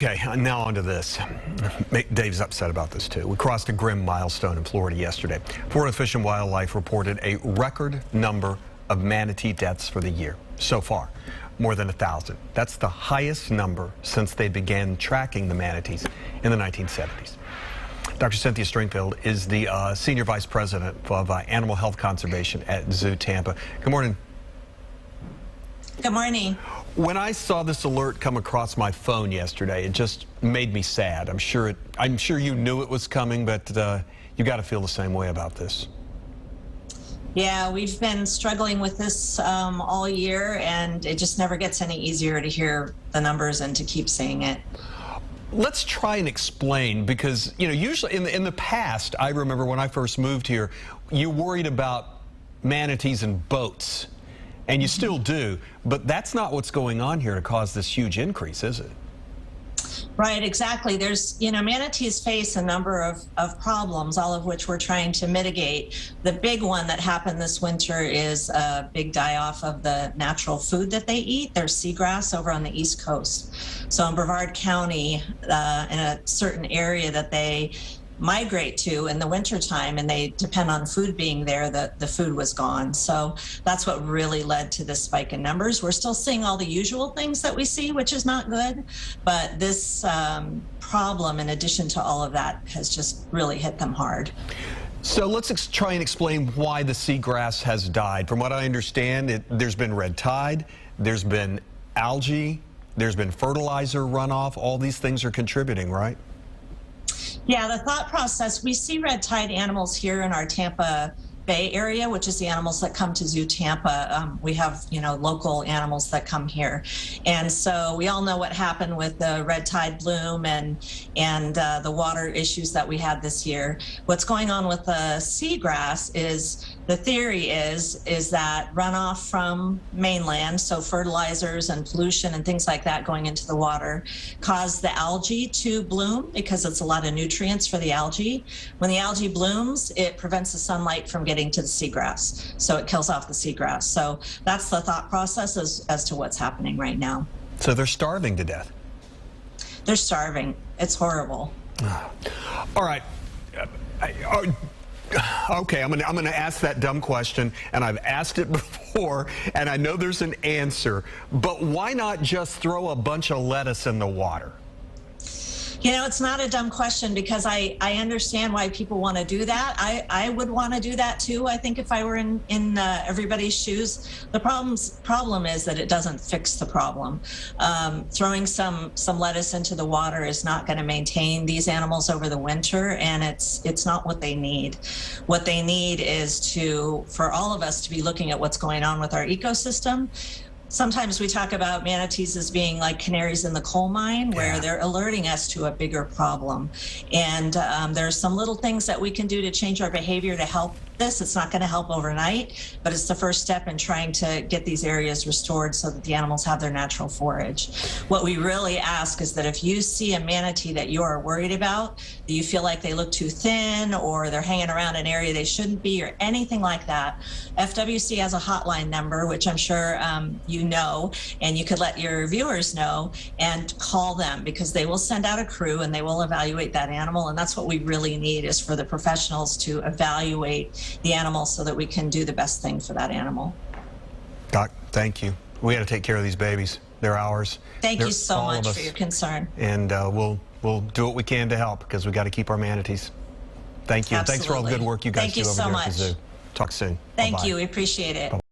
Okay, now on to this. Dave's upset about this too. We crossed a grim milestone in Florida yesterday. Florida Fish and Wildlife reported a record number of manatee deaths for the year so far, more than 1,000. That's the highest number since they began tracking the manatees in the 1970s. Dr. Cynthia Stringfield is the Senior Vice President of Animal Health Conservation at ZooTampa. Good morning. Good morning. When I saw this alert come across my phone yesterday, it just made me sad. I'm sure you knew it was coming, but you got to feel the same way about this. Yeah, we've been struggling with this all year, and it just never gets any easier to hear the numbers and to keep saying it. Let's try and explain, because usually in the past, I remember when I first moved here, you worried about manatees and boats. And you still do, but that's not what's going on here to cause this huge increase, is it? Right, exactly. There's, manatees face a number of problems, all of which we're trying to mitigate. The big one that happened this winter is a big die-off of the natural food that they eat. There's seagrass over on the East Coast. So in Brevard County, in a certain area that they migrate to in the wintertime, and they depend on food being there, the food was gone. So that's what really led to this spike in numbers. We're still seeing all the usual things that we see, which is not good, but this problem, in addition to all of that, has just really hit them hard. So let's try and explain why the seagrass has died. From what I understand, there's been red tide, there's been algae, there's been fertilizer runoff. All these things are contributing, right? Yeah, the thought process, we see red tide animals here in our Tampa Bay area, which is the animals that come to ZooTampa. We have, local animals that come here. And so we all know what happened with the red tide bloom and the water issues that we had this year. What's going on with the seagrass is, the theory is that runoff from mainland, so fertilizers and pollution and things like that going into the water, cause the algae to bloom, because it's a lot of nutrients for the algae. When the algae blooms, it prevents the sunlight from getting to the seagrass, so it kills off the seagrass. So that's the thought process as to what's happening right now. So they're starving to death. They're starving. It's horrible. All right. Okay, I'm gonna ask that dumb question, and I've asked it before, and I know there's an answer, but why not just throw a bunch of lettuce in the water? It's not a dumb question, because I understand why people want to do that. I would want to do that too. I think if I were in everybody's shoes. The problem is that it doesn't fix the problem. Throwing some lettuce into the water is not going to maintain these animals over the winter, and it's not what they need. What they need is for all of us to be looking at what's going on with our ecosystem. Sometimes we talk about manatees as being like canaries in the coal mine, where they're alerting us to a bigger problem. And there's some little things that we can do to change our behavior to help this. It's not going to help overnight, but it's the first step in trying to get these areas restored so that the animals have their natural forage. What we really ask is that if you see a manatee that you are worried about, that you feel like they look too thin, or they're hanging around an area they shouldn't be, or anything like that, FWC has a hotline number, which I'm sure you know, and you could let your viewers know, and call them, because they will send out a crew and they will evaluate that animal. And that's what we really need, is for the professionals to evaluate the animal so that we can do the best thing for that animal. Doc, thank you. We got to take care of these babies. They're ours. Thank you so much for your concern. And we'll do what we can to help, because we got to keep our manatees. Thank you. Absolutely. Thanks for all the good work you guys do over there at the zoo. Talk soon. Thank you. We appreciate it. Bye-bye.